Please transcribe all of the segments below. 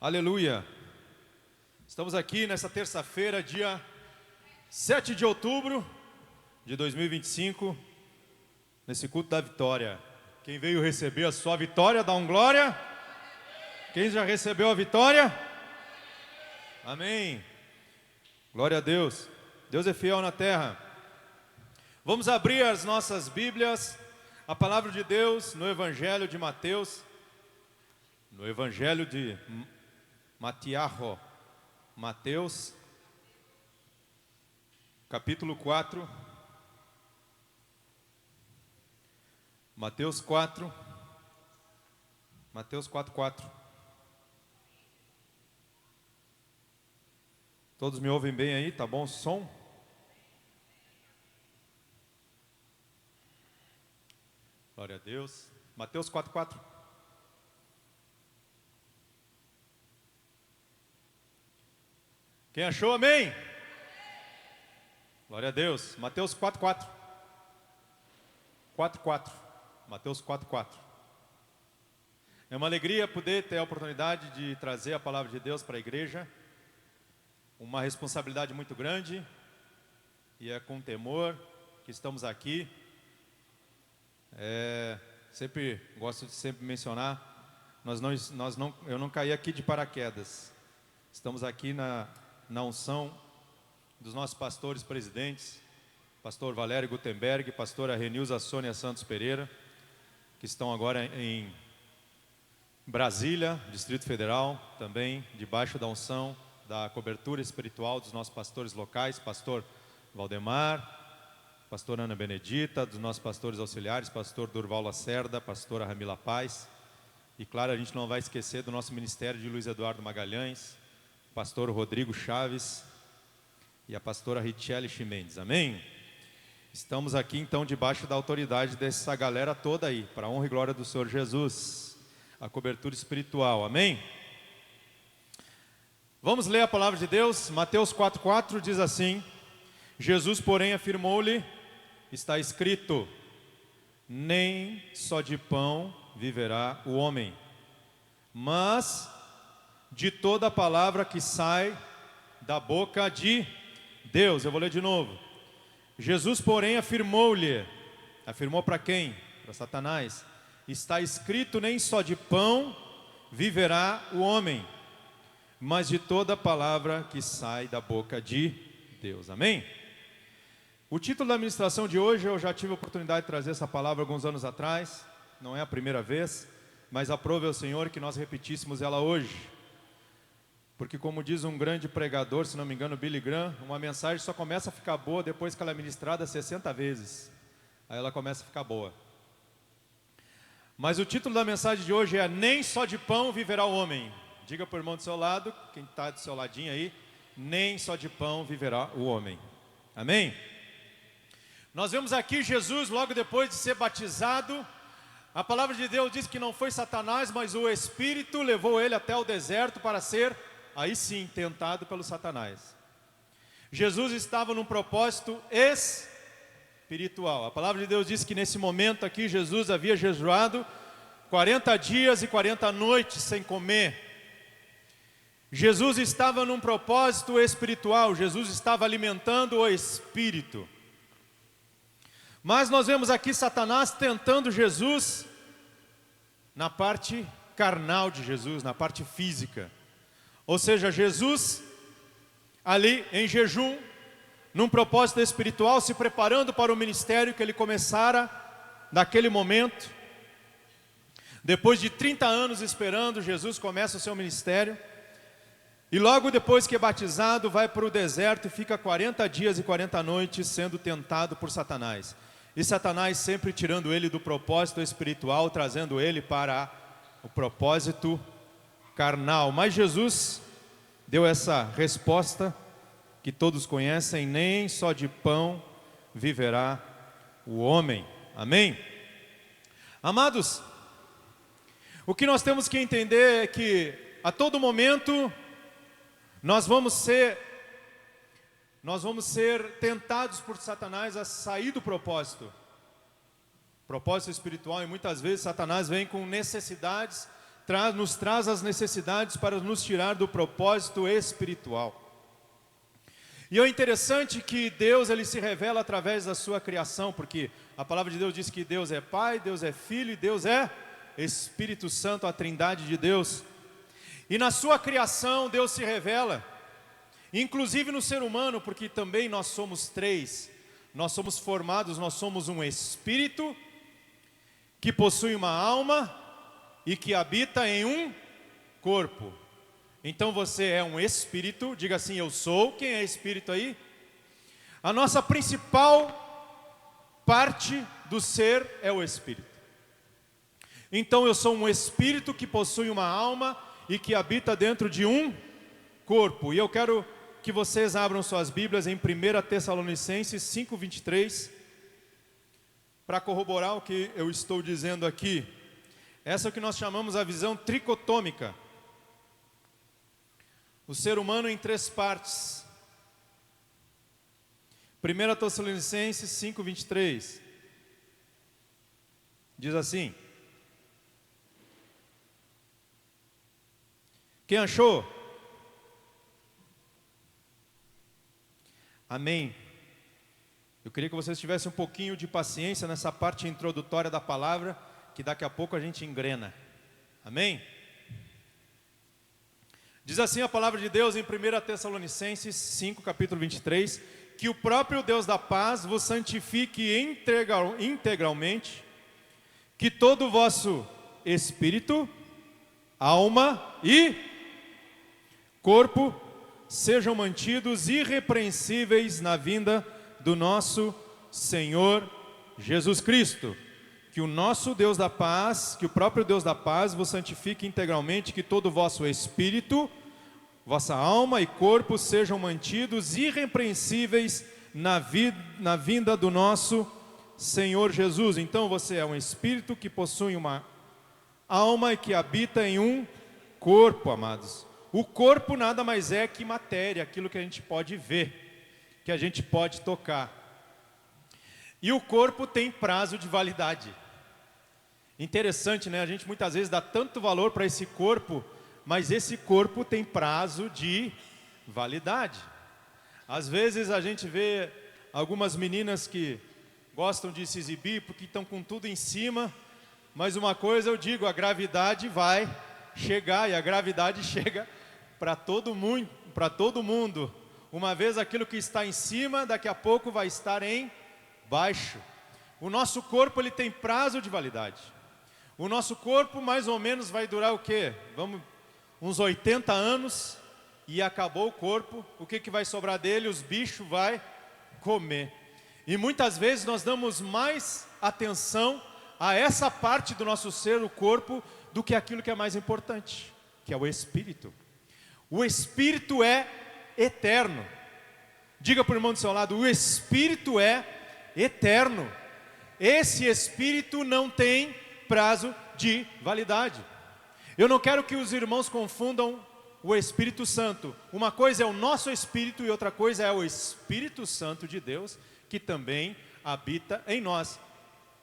Aleluia! Estamos aqui nessa terça-feira, dia 7 de outubro de 2025, nesse culto da vitória. Quem veio receber a sua vitória, dá um glória. Quem já recebeu a vitória? Amém. Glória a Deus. Deus é fiel na terra. Vamos abrir as nossas Bíblias, a palavra de Deus no Evangelho de Mateus, no Evangelho de Mateus, capítulo 4, Mateus 4, 4. Todos me ouvem bem aí? Tá bom o som? Glória a Deus. Mateus 4, 4. Quem achou, amém? Glória a Deus. Mateus 4, 4. 4, 4. Mateus 4, 4. É uma alegria poder ter a oportunidade de trazer a palavra de Deus para a igreja. Uma responsabilidade muito grande. E é com temor que estamos aqui. Sempre gosto de sempre mencionar, eu não caí aqui de paraquedas. Estamos aqui na unção dos nossos pastores presidentes, pastor Valério Gutenberg, pastora Renilza Sônia Santos Pereira, que estão agora em Brasília, Distrito Federal, também debaixo da unção, da cobertura espiritual dos nossos pastores locais, pastor Valdemar, pastora Ana Benedita, dos nossos pastores auxiliares, pastor Durval Lacerda, pastora Ramila Paz. E claro, a gente não vai esquecer do nosso ministério de Luiz Eduardo Magalhães, pastor Rodrigo Chaves e a pastora Richelle Chimendes. Amém? Estamos aqui então debaixo da autoridade dessa galera toda aí, para a honra e glória do Senhor Jesus. A cobertura espiritual. Amém? Vamos ler a palavra de Deus. Mateus 4,4 diz assim: Jesus, porém, afirmou-lhe: está escrito, nem só de pão viverá o homem, mas de toda a palavra que sai da boca de Deus. Eu vou ler de novo. Jesus, porém, afirmou-lhe, afirmou para quem? Para Satanás. Está escrito, nem só de pão viverá o homem, mas de toda a palavra que sai da boca de Deus. Amém? O título da ministração de hoje, eu já tive a oportunidade de trazer essa palavra alguns anos atrás, não é a primeira vez, mas aprove ao Senhor que nós repetíssemos ela hoje. Porque como diz um grande pregador, se não me engano, Billy Graham, uma mensagem só começa a ficar boa depois que ela é ministrada 60 vezes. Aí ela começa a ficar boa. Mas o título da mensagem de hoje é: nem só de pão viverá o homem. Diga para o irmão do seu lado, quem está do seu ladinho aí, nem só de pão viverá o homem. Amém? Nós vemos aqui Jesus, logo depois de ser batizado, a palavra de Deus diz que não foi Satanás, mas o Espírito levou ele até o deserto para ser, aí sim, tentado pelo Satanás. Jesus estava num propósito espiritual. A palavra de Deus diz que nesse momento aqui Jesus havia jejuado 40 dias e 40 noites sem comer. Jesus estava num propósito espiritual, Jesus estava alimentando o Espírito. Mas nós vemos aqui Satanás tentando Jesus na parte carnal de Jesus, na parte física. Ou seja, Jesus ali em jejum, num propósito espiritual, se preparando para o ministério que ele começara naquele momento. Depois de 30 anos esperando, Jesus começa o seu ministério. E logo depois que é batizado, vai para o deserto e fica 40 dias e 40 noites sendo tentado por Satanás. E Satanás sempre tirando ele do propósito espiritual, trazendo ele para o propósito carnal. Mas Jesus deu essa resposta que todos conhecem: nem só de pão viverá o homem. Amém? Amados, o que nós temos que entender é que a todo momento nós vamos ser tentados por Satanás a sair do propósito espiritual, e muitas vezes Satanás vem com necessidades nos traz as necessidades para nos tirar do propósito espiritual. E é interessante que Deus ele se revela através da sua criação, porque a palavra de Deus diz que Deus é Pai, Deus é Filho e Deus é Espírito Santo, a trindade de Deus. E na sua criação Deus se revela, inclusive no ser humano, porque também nós somos três. Nós somos formados, nós somos um espírito que possui uma alma e que habita em um corpo. Então você é um espírito, diga assim, eu sou. Quem é espírito aí? A nossa principal parte do ser é o espírito. Então eu sou um espírito que possui uma alma e que habita dentro de um corpo. E eu quero que vocês abram suas Bíblias em 1 Tessalonicenses 5:23, para corroborar o que eu estou dizendo aqui. Essa é o que nós chamamos a visão tricotômica. O ser humano em três partes. 1 Tessalonicenses 5:23 diz assim. Quem achou? Amém. Eu queria que vocês tivessem um pouquinho de paciência nessa parte introdutória da palavra, que daqui a pouco a gente engrena. Amém? Diz assim a palavra de Deus em 1 Tessalonicenses 5, capítulo 23, que o próprio Deus da paz vos santifique integralmente, que todo o vosso espírito, alma e corpo sejam mantidos irrepreensíveis na vinda do nosso Senhor Jesus Cristo. Que o nosso Deus da paz, que o próprio Deus da paz vos santifique integralmente, que todo o vosso espírito, vossa alma e corpo sejam mantidos irrepreensíveis na vinda do nosso Senhor Jesus. Então você é um espírito que possui uma alma e que habita em um corpo, amados. O corpo nada mais é que matéria, aquilo que a gente pode ver, que a gente pode tocar. E o corpo tem prazo de validade. Interessante, né? A gente muitas vezes dá tanto valor para esse corpo, mas esse corpo tem prazo de validade. Às vezes a gente vê algumas meninas que gostam de se exibir porque estão com tudo em cima, mas uma coisa eu digo, a gravidade vai chegar e a gravidade chega para todo mundo. Uma vez aquilo que está em cima, daqui a pouco vai estar em baixo. O nosso corpo ele tem prazo de validade. O nosso corpo mais ou menos vai durar o quê? Uns 80 anos e acabou o corpo. O que vai sobrar dele? Os bichos vai comer. E muitas vezes nós damos mais atenção a essa parte do nosso ser, o corpo, do que aquilo que é mais importante, que é o espírito. O espírito é eterno. Diga para o irmão do seu lado, o espírito é eterno. Esse espírito não tem prazo de validade. Eu não quero que os irmãos confundam o Espírito Santo. Uma coisa é o nosso espírito e outra coisa é o Espírito Santo de Deus, que também habita em nós.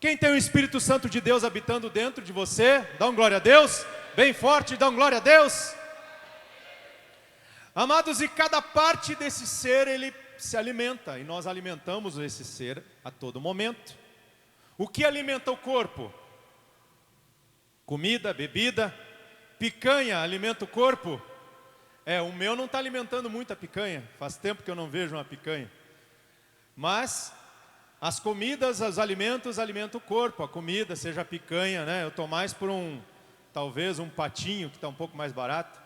Quem tem o Espírito Santo de Deus habitando dentro de você, dá um glória a Deus, bem forte, dá um glória a Deus. Amados, e cada parte desse ser, ele se alimenta, e nós alimentamos esse ser a todo momento. O que alimenta o corpo? Comida, bebida. Picanha alimenta o corpo? O meu não está alimentando muito a picanha, faz tempo que eu não vejo uma picanha. Mas as comidas, os alimentos alimentam o corpo. A comida, seja a picanha, né? Eu estou mais por talvez um patinho, que está um pouco mais barato.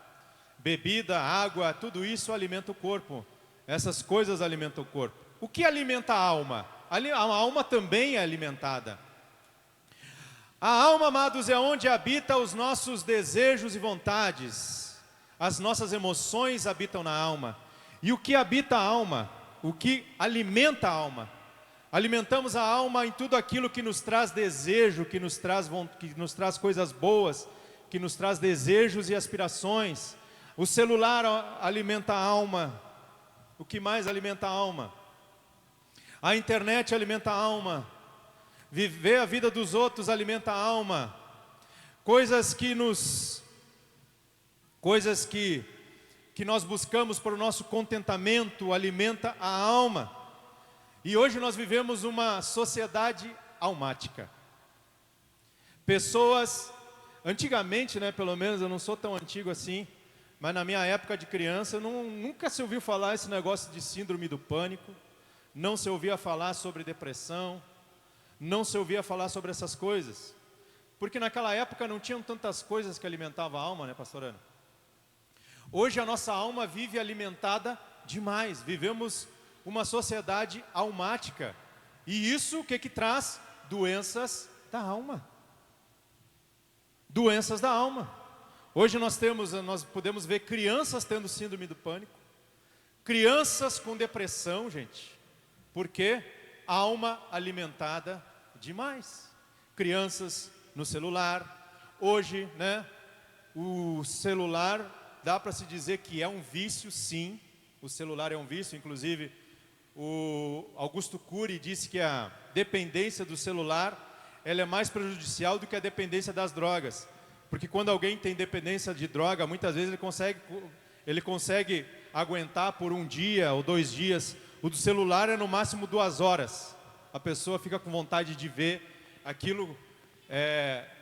Bebida, água, tudo isso alimenta o corpo. Essas coisas alimentam o corpo. O que alimenta a alma? A alma também é alimentada. A alma, amados, é onde habita os nossos desejos e vontades. As nossas emoções habitam na alma. E o que habita a alma? O que alimenta a alma? Alimentamos a alma em tudo aquilo que nos traz desejo, que nos traz coisas boas, que nos traz desejos e aspirações. O celular alimenta a alma. O que mais alimenta a alma? A internet alimenta a alma. Viver a vida dos outros alimenta a alma. coisas que nós buscamos para o nosso contentamento, alimenta a alma. E hoje nós vivemos uma sociedade almática. Pessoas, antigamente, né, pelo menos, eu não sou tão antigo assim, mas na minha época de criança, nunca se ouviu falar esse negócio de síndrome do pânico, não se ouvia falar sobre depressão, não se ouvia falar sobre essas coisas, porque naquela época não tinham tantas coisas que alimentavam a alma, né, pastor Ana? Hoje a nossa alma vive alimentada demais, vivemos uma sociedade almática, e isso o que traz? Doenças da alma. Doenças da alma. Hoje nós podemos ver crianças tendo síndrome do pânico, crianças com depressão, gente, porque alma alimentada demais. Crianças no celular, hoje, né, o celular, dá para se dizer que é um vício, sim, o celular é um vício, inclusive o Augusto Cury disse que a dependência do celular, ela é mais prejudicial do que a dependência das drogas, porque quando alguém tem dependência de droga, muitas vezes ele consegue aguentar por um dia ou 2 dias, o do celular é no máximo 2 horas, a pessoa fica com vontade de ver, aquilo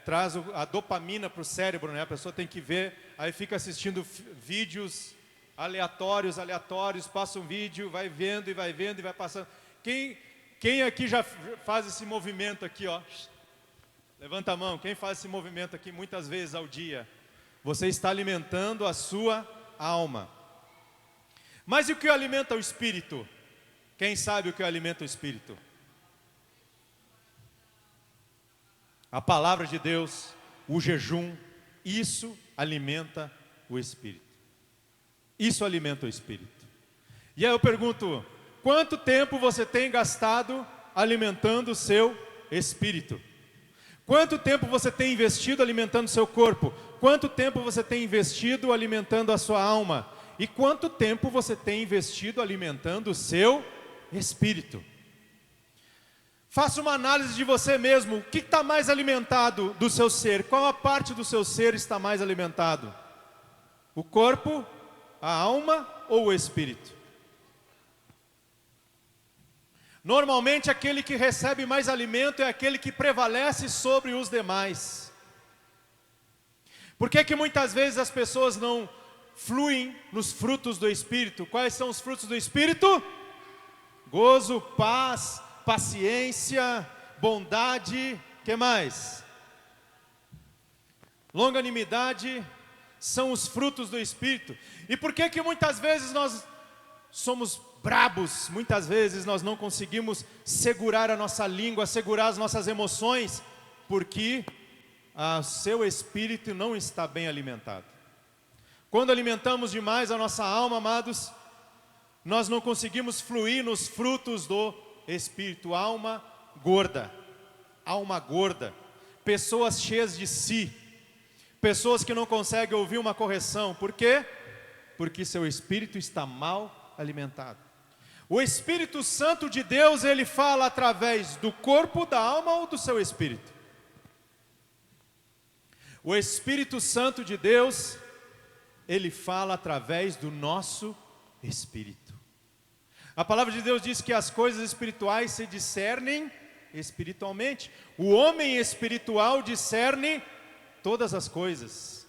traz a dopamina para o cérebro, né? A pessoa tem que ver, aí fica assistindo vídeos aleatórios, passa um vídeo, vai vendo e vai passando. Quem aqui já faz esse movimento aqui, ó? Levanta a mão, quem faz esse movimento aqui muitas vezes ao dia? Você está alimentando a sua alma. Mas e o que alimenta o espírito? Quem sabe o que alimenta o espírito? A palavra de Deus, o jejum, isso alimenta o espírito. Isso alimenta o espírito. E aí eu pergunto, quanto tempo você tem gastado alimentando o seu espírito? Quanto tempo você tem investido alimentando o seu corpo? Quanto tempo você tem investido alimentando a sua alma? E quanto tempo você tem investido alimentando o seu espírito? Faça uma análise de você mesmo. O que está mais alimentado do seu ser? Qual a parte do seu ser está mais alimentado? O corpo, a alma ou o espírito? Normalmente aquele que recebe mais alimento é aquele que prevalece sobre os demais. Por que muitas vezes as pessoas não fluem nos frutos do Espírito? Quais são os frutos do Espírito? Gozo, paz, paciência, bondade, que mais? Longanimidade, são os frutos do Espírito. E por que muitas vezes nós somos brabos, muitas vezes nós não conseguimos segurar a nossa língua, segurar as nossas emoções, porque o seu espírito não está bem alimentado. Quando alimentamos demais a nossa alma, amados, nós não conseguimos fluir nos frutos do espírito. Alma gorda, pessoas cheias de si, pessoas que não conseguem ouvir uma correção. Por quê? Porque seu espírito está mal alimentado. O Espírito Santo de Deus, ele fala através do corpo, da alma ou do seu espírito? O Espírito Santo de Deus, ele fala através do nosso espírito. A palavra de Deus diz que as coisas espirituais se discernem espiritualmente. O homem espiritual discerne todas as coisas.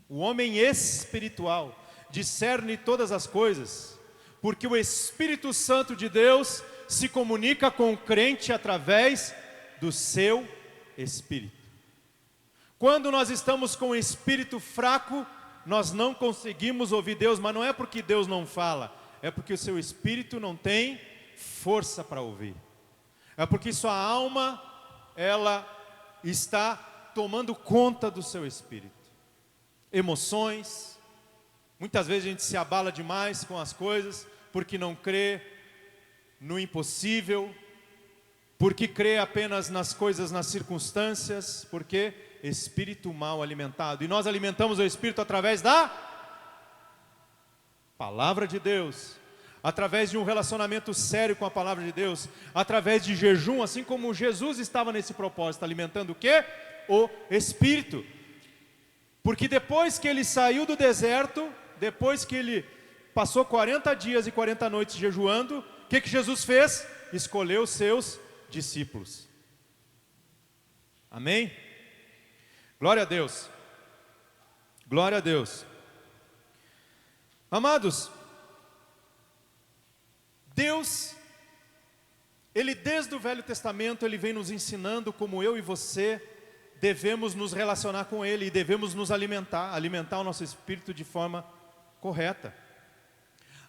O homem espiritual discerne todas as coisas, porque o Espírito Santo de Deus se comunica com o crente através do seu espírito. Quando nós estamos com o espírito fraco, nós não conseguimos ouvir Deus, mas não é porque Deus não fala, é porque o seu espírito não tem força para ouvir. É porque sua alma, ela está tomando conta do seu espírito. Emoções, muitas vezes a gente se abala demais com as coisas, porque não crê no impossível, porque crê apenas nas coisas, nas circunstâncias, porque espírito mal alimentado. E nós alimentamos o espírito através da palavra de Deus, através de um relacionamento sério com a palavra de Deus, através de jejum, assim como Jesus estava nesse propósito, alimentando o quê? o Espírito. Porque depois que ele saiu do deserto, depois que ele passou 40 dias e 40 noites jejuando, o que Jesus fez? Escolheu os seus discípulos. Amém? Glória a Deus. Glória a Deus. Amados, Deus, Ele desde o Velho Testamento, Ele vem nos ensinando como eu e você devemos nos relacionar com Ele e devemos nos alimentar o nosso espírito de forma correta.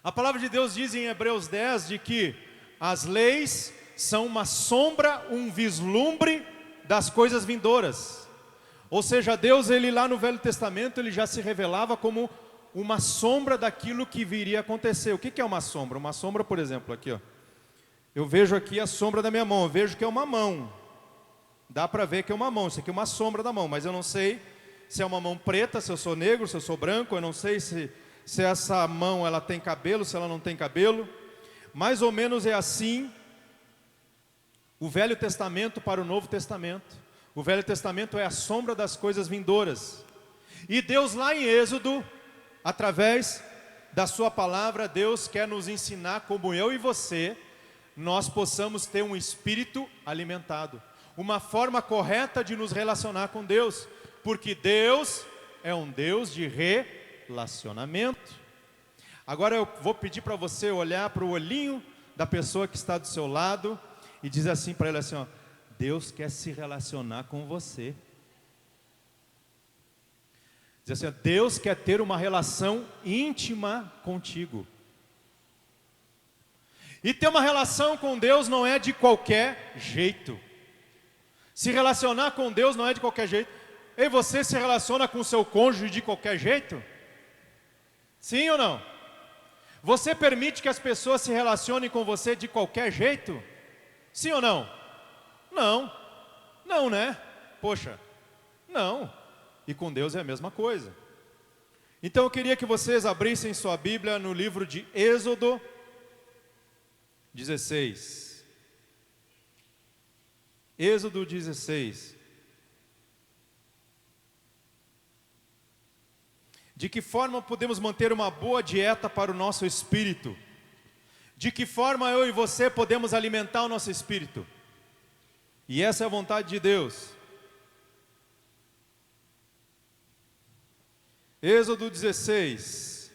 A palavra de Deus diz em Hebreus 10 de que as leis são uma sombra, um vislumbre das coisas vindouras. Ou seja, Deus, Ele lá no Velho Testamento, Ele já se revelava como uma sombra daquilo que viria a acontecer. O que é uma sombra? Uma sombra, por exemplo, aqui, ó. Eu vejo aqui a sombra da minha mão, eu vejo que é uma mão. Dá para ver que é uma mão, isso aqui é uma sombra da mão, mas eu não sei se é uma mão preta, se eu sou negro, se eu sou branco, eu não sei se essa mão ela tem cabelo, se ela não tem cabelo. Mais ou menos é assim o Velho Testamento para o Novo Testamento. O Velho Testamento é a sombra das coisas vindouras. E Deus lá em Êxodo, através da sua palavra, Deus quer nos ensinar como eu e você, nós possamos ter um espírito alimentado. Uma forma correta de nos relacionar com Deus. Porque Deus é um Deus de relacionamento. Agora eu vou pedir para você olhar para o olhinho da pessoa que está do seu lado e dizer assim para ele assim, ó, Deus quer se relacionar com você. Diz assim, ó, Deus quer ter uma relação íntima contigo. E ter uma relação com Deus não é de qualquer jeito. Se relacionar com Deus não é de qualquer jeito. E você se relaciona com seu cônjuge de qualquer jeito? Sim ou não? Você permite que as pessoas se relacionem com você de qualquer jeito? Sim ou não? Não. Não, né? Poxa, não. E com Deus é a mesma coisa. Então eu queria que vocês abrissem sua Bíblia no livro de Êxodo 16. Êxodo 16. De que forma podemos manter uma boa dieta para o nosso espírito? De que forma eu e você podemos alimentar o nosso espírito? E essa é a vontade de Deus. Êxodo 16.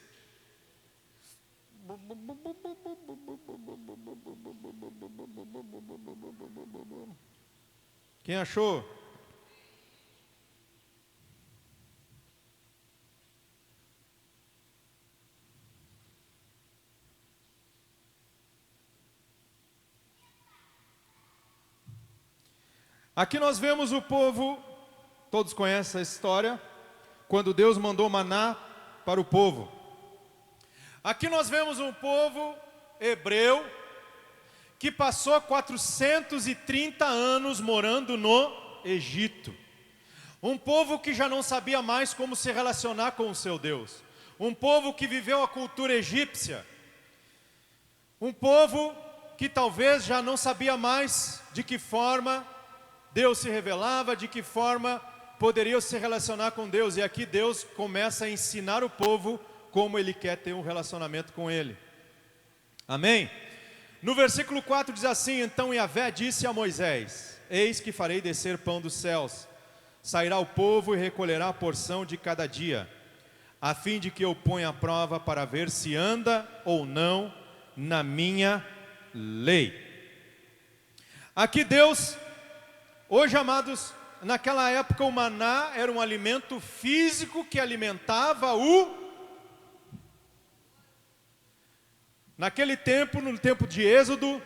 Quem achou? Aqui nós vemos o povo, todos conhecem essa história, quando Deus mandou maná para o povo. Aqui nós vemos um povo hebreu, que passou 430 anos morando no Egito. Um povo que já não sabia mais como se relacionar com o seu Deus. Um povo que viveu a cultura egípcia. Um povo que talvez já não sabia mais de que forma Deus se revelava, de que forma poderia se relacionar com Deus. E aqui Deus começa a ensinar o povo como Ele quer ter um relacionamento com Ele. Amém? No versículo 4 diz assim, então Yahvé disse a Moisés, eis que farei descer pão dos céus, sairá o povo e recolherá a porção de cada dia, a fim de que eu ponha a prova para ver se anda ou não na minha lei. Aqui Deus, hoje amados, naquela época o maná era um alimento físico que alimentava Naquele tempo, no tempo de Êxodo,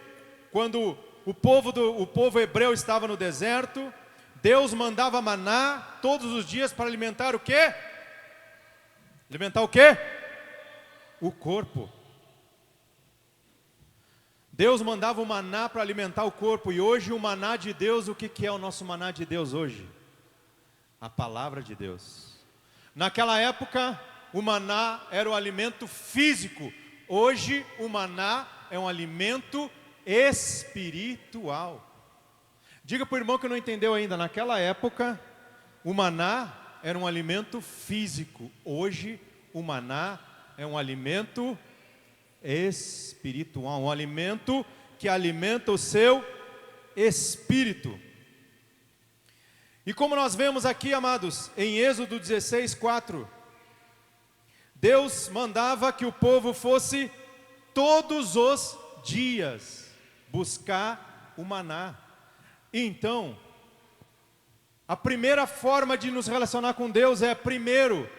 quando o povo hebreu estava no deserto, Deus mandava maná todos os dias para alimentar o quê? Alimentar o quê? O corpo. Deus mandava o maná para alimentar o corpo. E hoje o maná de Deus, o que é o nosso maná de Deus hoje? A palavra de Deus. Naquela época, o maná era o alimento físico. Hoje o maná é um alimento espiritual. Diga para o irmão que não entendeu ainda. Naquela época, o maná era um alimento físico. Hoje, o maná é um alimento espiritual, um alimento que alimenta o seu espírito. E como nós vemos aqui, amados, em Êxodo 16:4, Deus mandava que o povo fosse todos os dias buscar o maná. Então, a primeira forma de nos relacionar com Deus é, primeiro,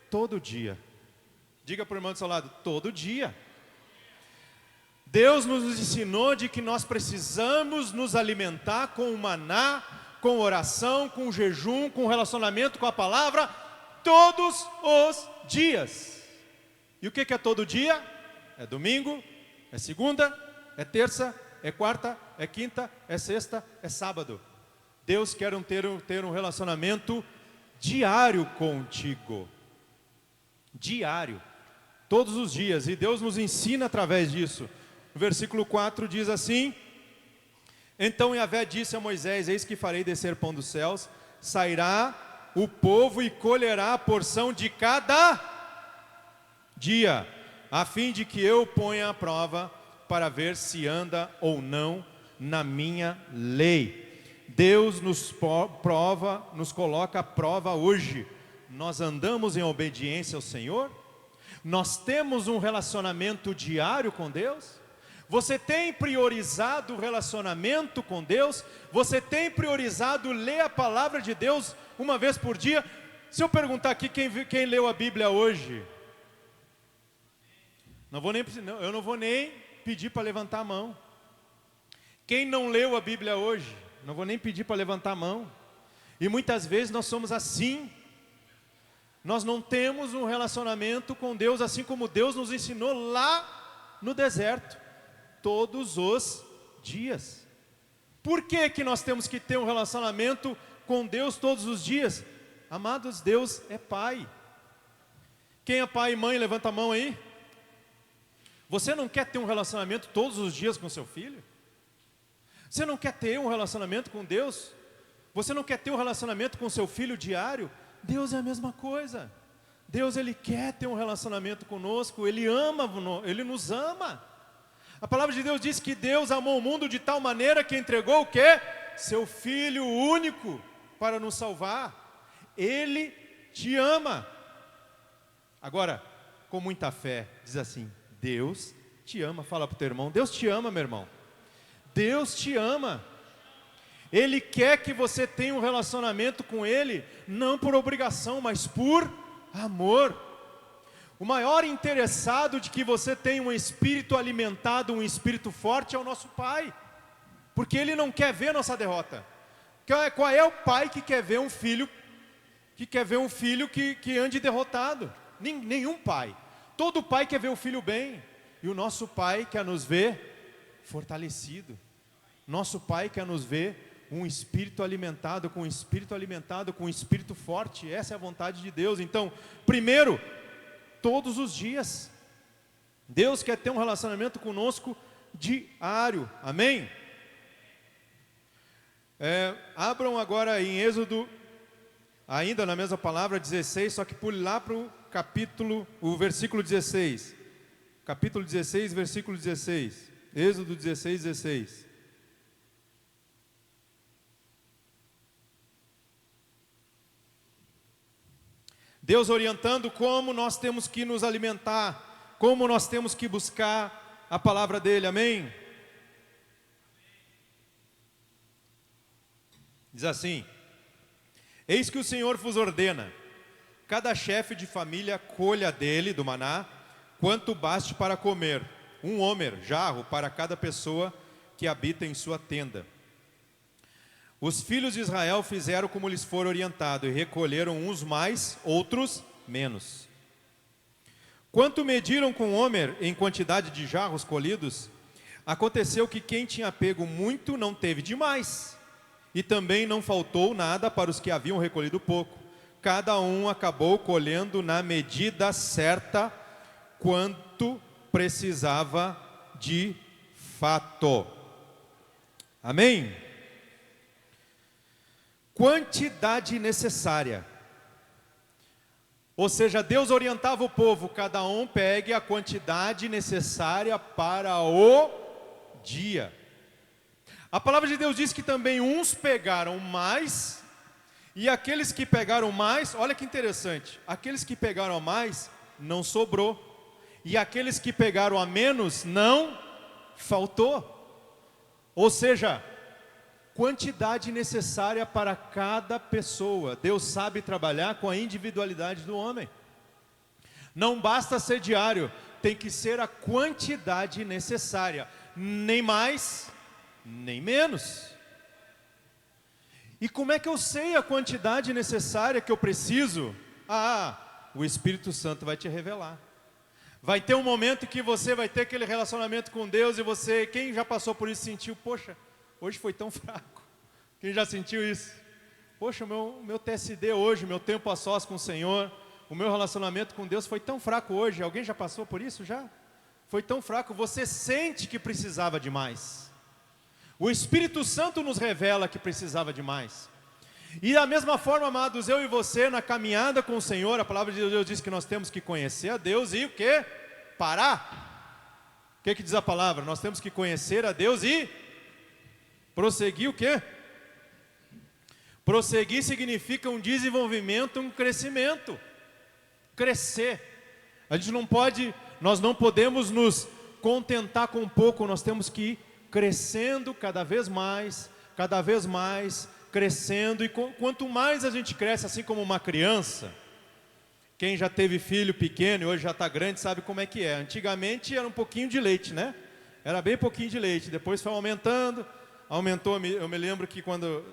todo dia. Diga para o irmão do seu lado, todo dia. Deus nos ensinou de que nós precisamos nos alimentar com o maná, com oração, com jejum, com relacionamento com a palavra, todos os dias. E o que é todo dia? É domingo, é segunda, é terça, é quarta, é quinta, é sexta, é sábado. Deus quer ter um relacionamento diário contigo. Diário. Todos os dias. E Deus nos ensina através disso. O versículo 4 diz assim: Então Yahvé disse a Moisés: Eis que farei descer pão dos céus, sairá o povo e colherá a porção de cada dia, a fim de que eu ponha à prova para ver se anda ou não na minha lei. Deus nos prova, nos coloca à prova hoje. Nós andamos em obediência ao Senhor? Nós temos um relacionamento diário com Deus? Você tem priorizado o relacionamento com Deus? Você tem priorizado ler a palavra de Deus uma vez por dia? Se eu perguntar aqui quem leu a Bíblia hoje, eu não vou nem pedir para levantar a mão. Quem não leu a Bíblia hoje, não vou nem pedir para levantar a mão. E muitas vezes nós somos assim. Nós não temos um relacionamento com Deus, assim como Deus nos ensinou lá no deserto, todos os dias. Por que nós temos que ter um relacionamento com Deus todos os dias? Amados, Deus é Pai. Quem é pai e mãe, levanta a mão aí. Você não quer ter um relacionamento todos os dias com seu filho? Você não quer ter um relacionamento com Deus? Você não quer ter um relacionamento com seu filho diário? Deus é a mesma coisa. Deus, Ele quer ter um relacionamento conosco. Ele ama, Ele nos ama. A palavra de Deus diz que Deus amou o mundo de tal maneira que entregou o quê? Seu Filho único para nos salvar. Ele te ama. Agora, com muita fé, diz assim: Deus te ama. Fala para o teu irmão: Deus te ama, meu irmão. Deus te ama. Ele quer que você tenha um relacionamento com Ele, não por obrigação, mas por amor. O maior interessado de que você tenha um espírito alimentado, um espírito forte, é o nosso Pai, porque Ele não quer ver nossa derrota. Qual é o pai que quer ver um filho que ande derrotado? Nenhum pai. Todo pai quer ver o filho bem, e o nosso Pai quer nos ver fortalecido. Nosso Pai quer nos ver com um espírito alimentado, com um espírito forte. Essa é a vontade de Deus. Então, primeiro, todos os dias. Deus quer ter um relacionamento conosco diário. Amém? Abram agora em Êxodo, ainda na mesma palavra, 16, só que pule lá para o versículo 16. Capítulo 16, versículo 16. Êxodo 16, 16. Deus orientando como nós temos que nos alimentar, como nós temos que buscar a palavra dEle, amém? Diz assim: Eis que o Senhor vos ordena, cada chefe de família colha dele, do maná, quanto baste para comer, um homer, jarro, para cada pessoa que habita em sua tenda. Os filhos de Israel fizeram como lhes for orientado, e recolheram uns mais, outros menos. Quanto mediram com homer em quantidade de jarros colhidos, aconteceu que quem tinha pego muito não teve demais, e também não faltou nada para os que haviam recolhido pouco. Cada um acabou colhendo na medida certa, quanto precisava de fato. Amém? quantidade necessária. Ou seja, Deus orientava o povo, cada um pegue a quantidade necessária para o dia. A palavra de Deus diz que também uns pegaram mais, e aqueles que pegaram mais, olha que interessante, aqueles que pegaram mais, não sobrou, e aqueles que pegaram a menos, não faltou. Ou seja, quantidade necessária para cada pessoa. Deus sabe trabalhar com a individualidade do homem. Não basta ser diário, tem que ser a quantidade necessária, nem mais, nem menos. E como é que eu sei a quantidade necessária que eu preciso? O Espírito Santo vai te revelar. Vai ter um momento que você vai ter aquele relacionamento com Deus e você, quem já passou por isso, sentiu, poxa, hoje foi tão fraco. Quem já sentiu isso? Poxa, o meu TSD hoje, meu tempo a sós com o Senhor, o meu relacionamento com Deus foi tão fraco hoje. Alguém já passou por isso já? Foi tão fraco, você sente que precisava de mais. O Espírito Santo nos revela que precisava de mais. E da mesma forma, amados, eu e você na caminhada com o Senhor, a palavra de Deus diz que nós temos que conhecer a Deus e o quê? Parar. O que diz a palavra? Nós temos que conhecer a Deus e prosseguir o quê? Prosseguir significa um desenvolvimento, um crescimento. Crescer. A gente não pode, nós não podemos nos contentar com pouco, nós temos que ir crescendo cada vez mais, crescendo. E quanto mais a gente cresce, assim como uma criança, quem já teve filho pequeno e hoje já está grande sabe como é que é. Antigamente era um pouquinho de leite, né? Era bem pouquinho de leite, depois foi aumentando, aumentou. Eu me lembro que quando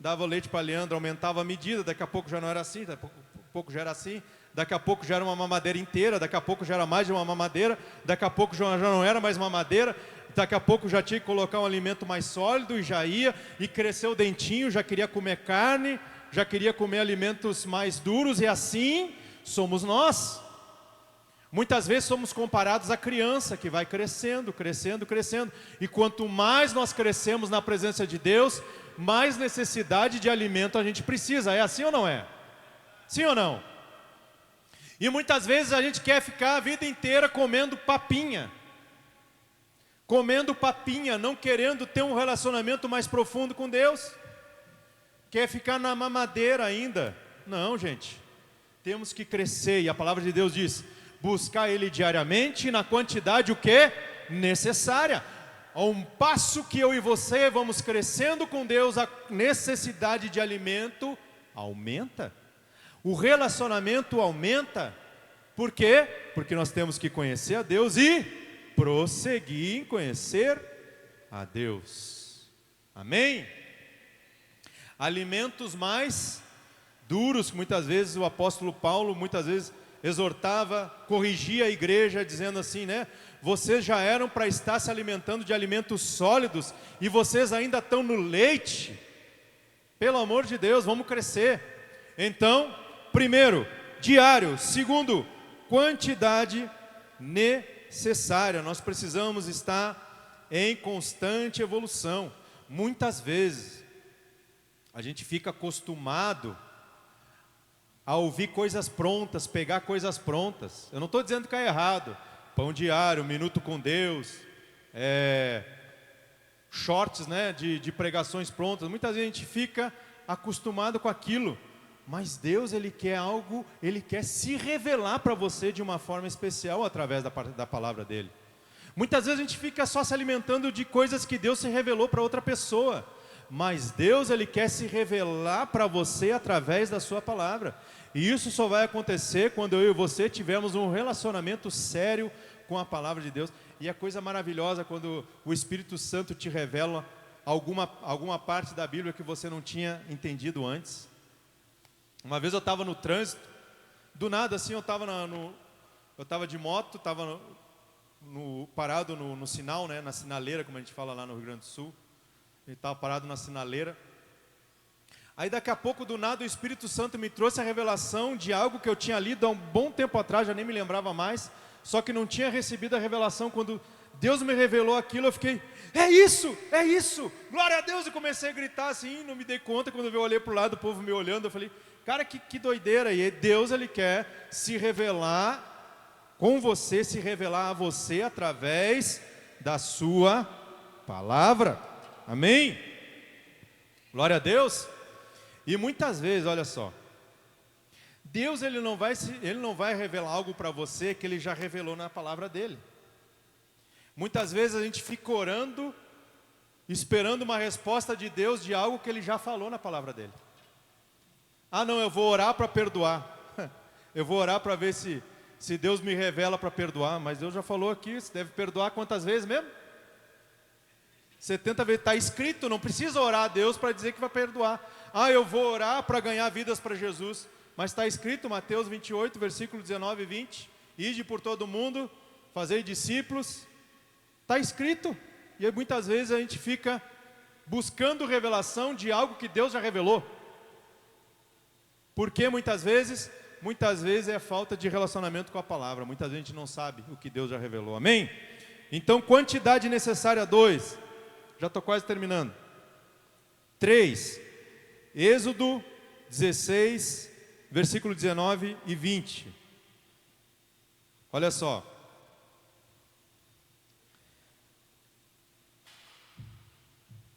dava o leite para Leandro, aumentava a medida, daqui a pouco já não era assim, daqui a pouco já era assim, daqui a pouco já era uma mamadeira inteira, daqui a pouco já era mais de uma mamadeira, daqui a pouco já não era mais mamadeira, daqui a pouco já tinha que colocar um alimento mais sólido e já ia, e cresceu o dentinho, já queria comer carne, já queria comer alimentos mais duros, e assim somos nós. Muitas vezes somos comparados à criança que vai crescendo, e quanto mais nós crescemos na presença de Deus, mais necessidade de alimento a gente precisa. É assim ou não é? Sim ou não? E muitas vezes a gente quer ficar a vida inteira comendo papinha, não querendo ter um relacionamento mais profundo com Deus, quer ficar na mamadeira ainda. Não, gente, temos que crescer, e a palavra de Deus diz, buscar Ele diariamente, na quantidade o que? Necessária. A um passo que eu e você vamos crescendo com Deus, a necessidade de alimento aumenta, o relacionamento aumenta. Por quê? Porque nós temos que conhecer a Deus e prosseguir em conhecer a Deus. Amém? Alimentos mais duros, que muitas vezes o apóstolo Paulo, muitas vezes exortava, corrigia a igreja, dizendo assim, né? Vocês já eram para estar se alimentando de alimentos sólidos, e vocês ainda estão no leite. Pelo amor de Deus, vamos crescer. Então, primeiro, diário. Segundo, quantidade necessária. Nós precisamos estar em constante evolução. Muitas vezes a gente fica acostumado a ouvir coisas prontas, pegar coisas prontas. Eu não estou dizendo que é errado. Pão diário, minuto com Deus, shorts, né, de pregações prontas. Muitas vezes a gente fica acostumado com aquilo. Mas Deus, Ele quer algo, Ele quer se revelar para você de uma forma especial através da palavra dEle. Muitas vezes a gente fica só se alimentando de coisas que Deus se revelou para outra pessoa. Mas Deus, Ele quer se revelar para você através da sua palavra. E isso só vai acontecer quando eu e você tivermos um relacionamento sério com a palavra de Deus. E é coisa maravilhosa quando o Espírito Santo te revela alguma parte da Bíblia que você não tinha entendido antes. Uma vez eu estava no trânsito, do nada assim eu estava de moto, estava parado no sinal, né, na sinaleira, como a gente fala lá no Rio Grande do Sul. Ele estava parado na sinaleira. Aí daqui a pouco, do nada, o Espírito Santo me trouxe a revelação de algo que eu tinha lido há um bom tempo atrás, já nem me lembrava mais, só que não tinha recebido a revelação quando Deus me revelou aquilo, eu fiquei, é isso, glória a Deus, e comecei a gritar assim, não me dei conta, quando eu olhei para o lado, o povo me olhando, eu falei, cara, que doideira, e Deus, Ele quer se revelar com você, se revelar a você através da sua palavra, amém? Glória a Deus. E muitas vezes, olha só, Deus ele não vai revelar algo para você que Ele já revelou na palavra dEle. Muitas vezes a gente fica orando, esperando uma resposta de Deus de algo que Ele já falou na palavra dEle. Ah não, eu vou orar para perdoar, eu vou orar para ver se Deus me revela para perdoar, mas Deus já falou aqui, você deve perdoar quantas vezes mesmo? 70 vezes, está escrito, não precisa orar a Deus para dizer que vai perdoar. Ah, eu vou orar para ganhar vidas para Jesus, mas está escrito, Mateus 28, versículo 19 e 20, ide por todo mundo, fazei discípulos, está escrito, e muitas vezes a gente fica buscando revelação de algo que Deus já revelou. Porque muitas vezes é falta de relacionamento com a palavra, muitas vezes a gente não sabe o que Deus já revelou, amém? Então, quantidade necessária, 2, já estou quase terminando. 3, Êxodo 16, versículo 19 e 20. Olha só.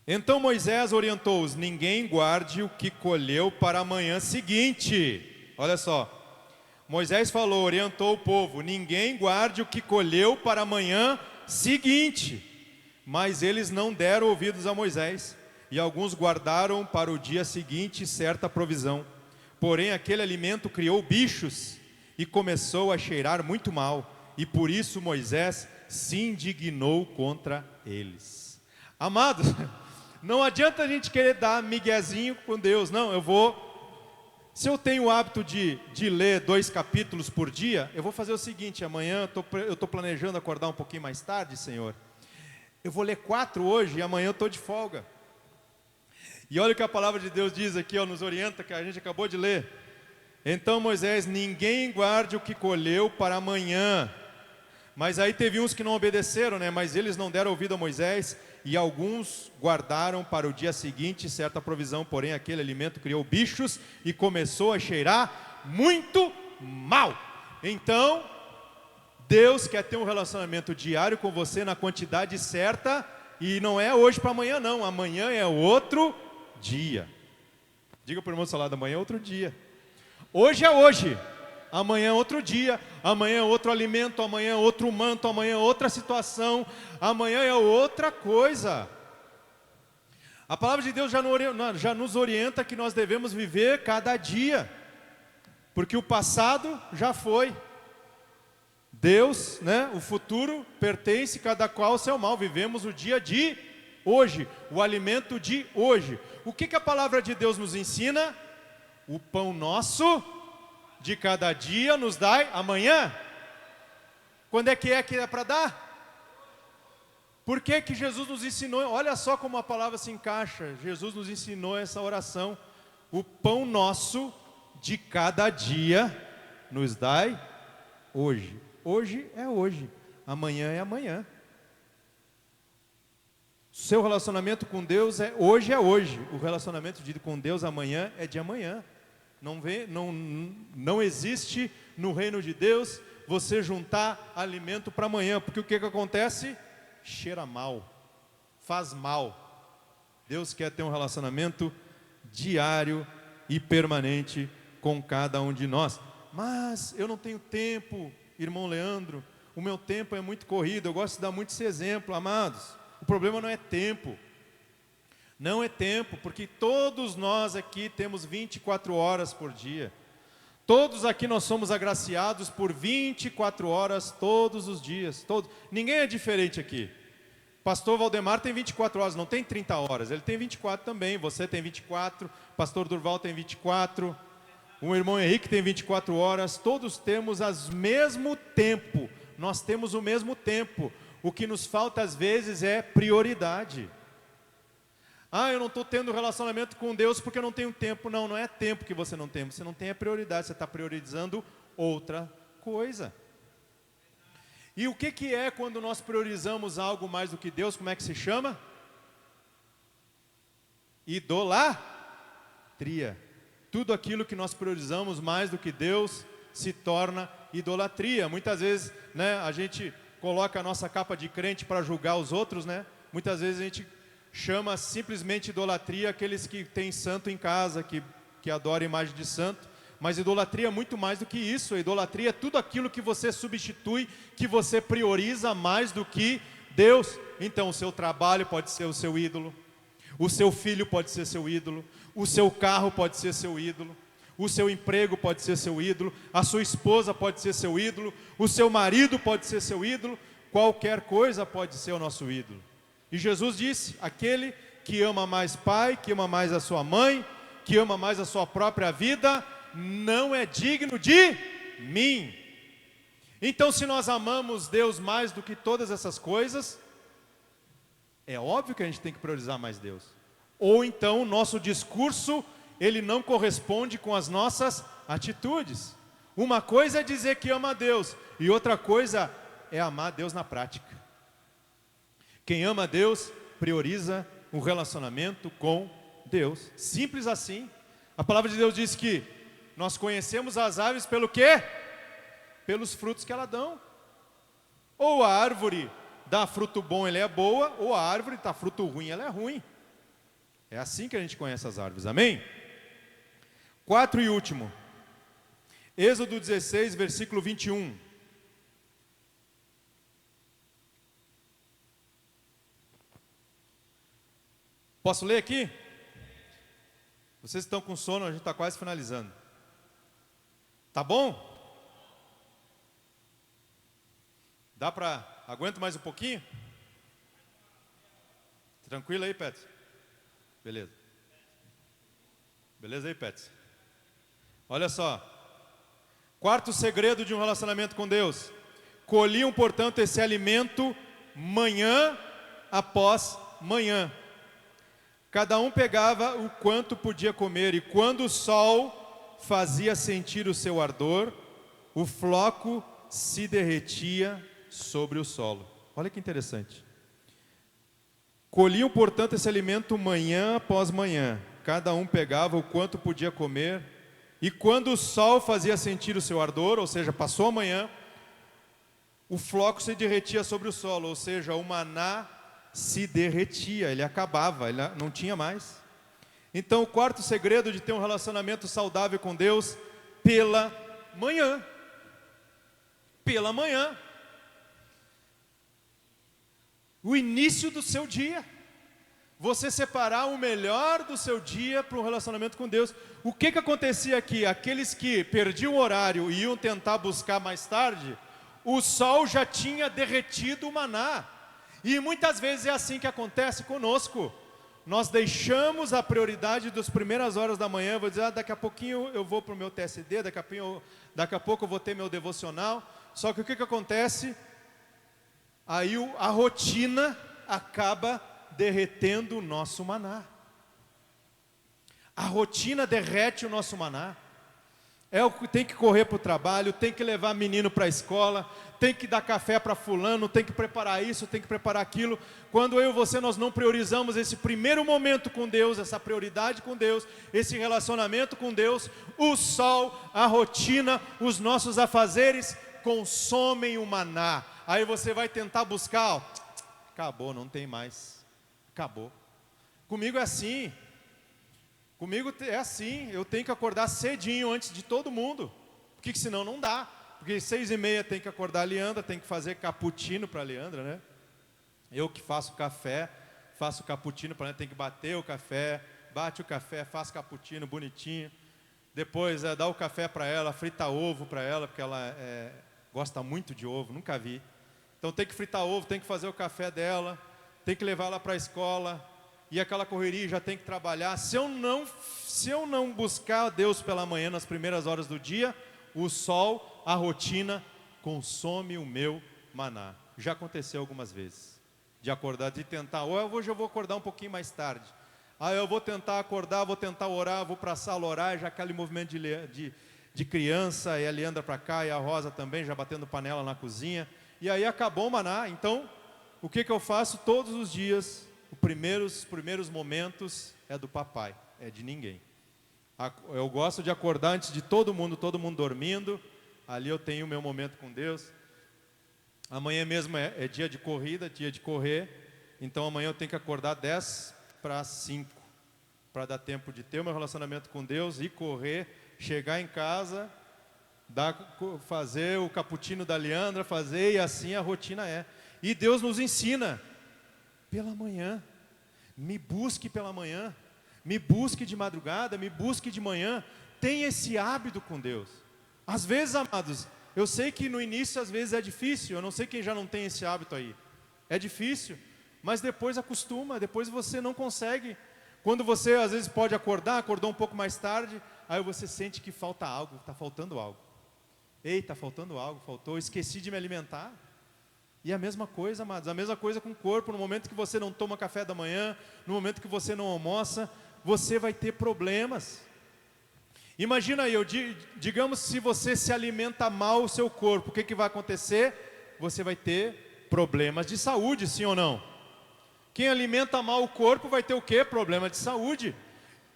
Então Moisés orientou-os, ninguém guarde o que colheu para a manhã seguinte. Olha só, Moisés falou, orientou o povo, ninguém guarde o que colheu para a manhã seguinte. Mas eles não deram ouvidos a Moisés, e alguns guardaram para o dia seguinte certa provisão. Porém aquele alimento criou bichos, e começou a cheirar muito mal, e por isso Moisés se indignou contra eles. Amados, não adianta a gente querer dar miguezinho com Deus. Não, se eu tenho o hábito de ler 2 capítulos por dia, eu vou fazer o seguinte, amanhã eu estou planejando acordar um pouquinho mais tarde, Senhor. Eu vou ler 4 hoje e amanhã eu estou de folga. E olha o que a palavra de Deus diz aqui, nos orienta, que a gente acabou de ler. Então Moisés, ninguém guarde o que colheu para amanhã. Mas aí teve uns que não obedeceram, né? Mas eles não deram ouvido a Moisés, e alguns guardaram para o dia seguinte certa provisão, porém aquele alimento criou bichos e começou a cheirar muito mal. Então, Deus quer ter um relacionamento diário com você na quantidade certa, e não é hoje para amanhã não, amanhã é outro dia. Diga para o irmão do seu lado, amanhã é outro dia. Hoje é hoje, amanhã é outro dia, amanhã é outro alimento, amanhã é outro manto, amanhã é outra situação, amanhã é outra coisa. A palavra de Deus já nos orienta que nós devemos viver cada dia, porque o passado já foi. Deus, né, o futuro pertence cada qual ao seu mal. Vivemos o dia de hoje, o alimento de hoje. O que a palavra de Deus nos ensina? O pão nosso de cada dia nos dai amanhã. Quando é que é para dar? Por que Jesus nos ensinou? Olha só como a palavra se encaixa. Jesus nos ensinou essa oração. O pão nosso de cada dia nos dai hoje. Hoje é hoje, amanhã é amanhã. Seu relacionamento com Deus é hoje, o relacionamento com Deus amanhã é de amanhã. Não existe no reino de Deus você juntar alimento para amanhã, porque o que acontece? Cheira mal, faz mal. Deus quer ter um relacionamento diário e permanente com cada um de nós. Mas eu não tenho tempo, irmão Leandro, o meu tempo é muito corrido, eu gosto de dar muito esse exemplo, amados. O problema não é tempo. Não é tempo, porque todos nós aqui temos 24 horas por dia. Todos aqui nós somos agraciados por 24 horas todos os dias. Ninguém é diferente aqui. Pastor Valdemar tem 24 horas, não tem 30 horas. Ele tem 24 também, você tem 24, Pastor Durval tem 24, o irmão Henrique tem 24 horas. Todos temos o mesmo tempo. Nós temos o mesmo tempo. O que nos falta às vezes é prioridade. Eu não estou tendo relacionamento com Deus porque eu não tenho tempo. Não, não é tempo que você não tem a prioridade, você está priorizando outra coisa. E o que é quando nós priorizamos algo mais do que Deus? Como é que se chama? Idolatria. Tudo aquilo que nós priorizamos mais do que Deus se torna idolatria. Muitas vezes, né, a gente coloca a nossa capa de crente para julgar os outros, né? Muitas vezes a gente chama simplesmente idolatria aqueles que têm santo em casa, que adoram a imagem de santo. Mas idolatria é muito mais do que isso. A idolatria é tudo aquilo que você substitui, que você prioriza mais do que Deus. Então o seu trabalho pode ser o seu ídolo, o seu filho pode ser seu ídolo, o seu carro pode ser seu ídolo, o seu emprego pode ser seu ídolo, a sua esposa pode ser seu ídolo, o seu marido pode ser seu ídolo, qualquer coisa pode ser o nosso ídolo. E Jesus disse: aquele que ama mais pai, que ama mais a sua mãe, que ama mais a sua própria vida, não é digno de mim. Então, se nós amamos Deus mais do que todas essas coisas, é óbvio que a gente tem que priorizar mais Deus. Ou então o nosso discurso, ele não corresponde com as nossas atitudes. Uma coisa é dizer que ama a Deus, e outra coisa é amar a Deus na prática. Quem ama a Deus, prioriza o relacionamento com Deus. Simples assim. A palavra de Deus diz que nós conhecemos as árvores pelo quê? Pelos frutos que elas dão. Ou a árvore dá fruto bom, ela é boa, ou a árvore dá fruto ruim, ela é ruim. É assim que a gente conhece as árvores, amém? 4 e último. Êxodo 16, versículo 21. Posso ler aqui? Vocês estão com sono, a gente está quase finalizando. Tá bom? Dá para... Aguento mais um pouquinho? Tranquilo aí, Pet? Beleza. Beleza aí, Pet? Olha só. Quarto segredo de um relacionamento com Deus. Colhiam, portanto, esse alimento manhã após manhã. Cada um pegava o quanto podia comer, e quando o sol fazia sentir o seu ardor, o floco se derretia sobre o solo. Olha que interessante. Colhiam, portanto, esse alimento manhã após manhã. Cada um pegava o quanto podia comer, e quando o sol fazia sentir o seu ardor, ou seja, passou a manhã, o floco se derretia sobre o solo, ou seja, o maná se derretia, ele acabava, ele não tinha mais. Então o quarto segredo de ter um relacionamento saudável com Deus, pela manhã. Pela manhã. O início do seu dia. Você separar o melhor do seu dia para um relacionamento com Deus. O que acontecia aqui? Aqueles que perdiam o horário e iam tentar buscar mais tarde, o sol já tinha derretido o maná. E muitas vezes é assim que acontece conosco. Nós deixamos a prioridade das primeiras horas da manhã. Vou dizer, daqui a pouquinho eu vou para o meu TSD, daqui a pouco eu vou ter meu devocional. Só que o que acontece? Aí a rotina acaba derretendo o nosso maná. A rotina derrete o nosso maná. Tem que correr para o trabalho, tem que levar menino para a escola, tem que dar café para fulano, tem que preparar isso, tem que preparar aquilo. Quando eu e você, nós não priorizamos esse primeiro momento com Deus, essa prioridade com Deus, esse relacionamento com Deus, o sol, a rotina, os nossos afazeres consomem o maná. Aí você vai tentar buscar, acabou, não tem mais, acabou. Comigo é assim. Comigo é assim, eu tenho que acordar cedinho antes de todo mundo, porque senão não dá. Porque 6h30 tem que acordar a Leandra, tem que fazer cappuccino para a Leandra, né? Eu que faço café, faço cappuccino para ela, tem que bater o café, bate o café, faz cappuccino bonitinho. Depois dá o café para ela, frita ovo para ela, porque ela gosta muito de ovo, nunca vi. Então tem que fritar ovo, tem que fazer o café dela, tem que levar ela para a escola. E aquela correria, já tem que trabalhar. Se eu não buscar Deus pela manhã, nas primeiras horas do dia, o sol, a rotina, consome o meu maná. Já aconteceu algumas vezes. De acordar, de tentar, hoje eu vou acordar um pouquinho mais tarde. Eu vou tentar acordar, vou tentar orar, vou para a sala orar, já aquele movimento de criança, e a Leandra para cá, e a Rosa também, já batendo panela na cozinha. e aí acabou o maná. Então, o que eu faço todos os dias? Os primeiros momentos é do papai, é de ninguém. Eu gosto de acordar antes de todo mundo dormindo. Ali eu tenho o meu momento com Deus. Amanhã mesmo é dia de corrida, dia de correr. Então amanhã eu tenho que acordar 10 para 5, para dar tempo de ter o meu relacionamento com Deus e correr, chegar em casa, fazer o cappuccino da Leandra, e assim a rotina é. E Deus nos ensina, pela manhã, me busque pela manhã, me busque de madrugada, me busque de manhã. Tenha esse hábito com Deus. Às vezes, amados, eu sei que no início às vezes é difícil, eu não sei quem já não tem esse hábito aí. É difícil, mas depois acostuma, depois você não consegue. Quando você às vezes acordou um pouco mais tarde, aí você sente que falta algo, está faltando algo. Ei, está faltando algo, esqueci de me alimentar. E a mesma coisa, amados, a mesma coisa com o corpo. No momento que você não toma café da manhã, no momento que você não almoça, você vai ter problemas. Imagina aí, digamos, se você se alimenta mal o seu corpo, o que vai acontecer? Você vai ter problemas de saúde, sim ou não? Quem alimenta mal o corpo vai ter o quê? Problema de saúde.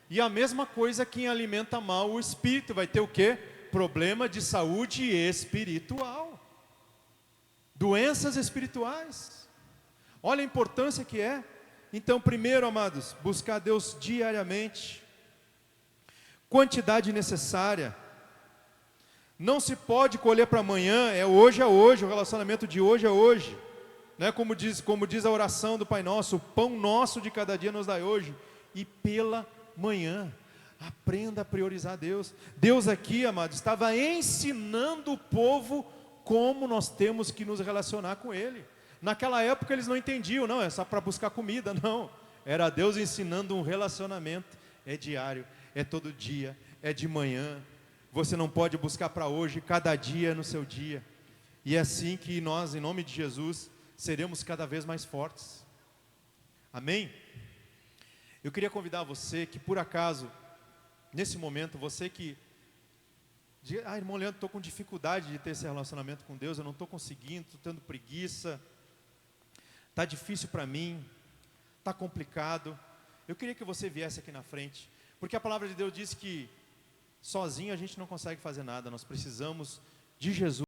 E a mesma coisa quem alimenta mal o espírito vai ter o quê? Problema de saúde espiritual. Doenças espirituais. Olha a importância que é. Então, primeiro, amados, buscar Deus diariamente. Quantidade necessária. Não se pode colher para amanhã, é hoje, o relacionamento de hoje é hoje. Né? Como diz a oração do Pai Nosso, o pão nosso de cada dia nos dai hoje. E pela manhã, aprenda a priorizar Deus. Deus aqui, amados, estava ensinando o povo como nós temos que nos relacionar com Ele. Naquela época eles não entendiam, não, é só para buscar comida, não. Era Deus ensinando um relacionamento, é diário, é todo dia, é de manhã. Você não pode buscar para hoje, cada dia no seu dia. E é assim que nós, em nome de Jesus, seremos cada vez mais fortes. Amém? Eu queria convidar você que por acaso, nesse momento, você que irmão Leandro, estou com dificuldade de ter esse relacionamento com Deus, eu não estou conseguindo, estou tendo preguiça, está difícil para mim, está complicado. Eu queria que você viesse aqui na frente, porque a palavra de Deus diz que sozinho a gente não consegue fazer nada, nós precisamos de Jesus.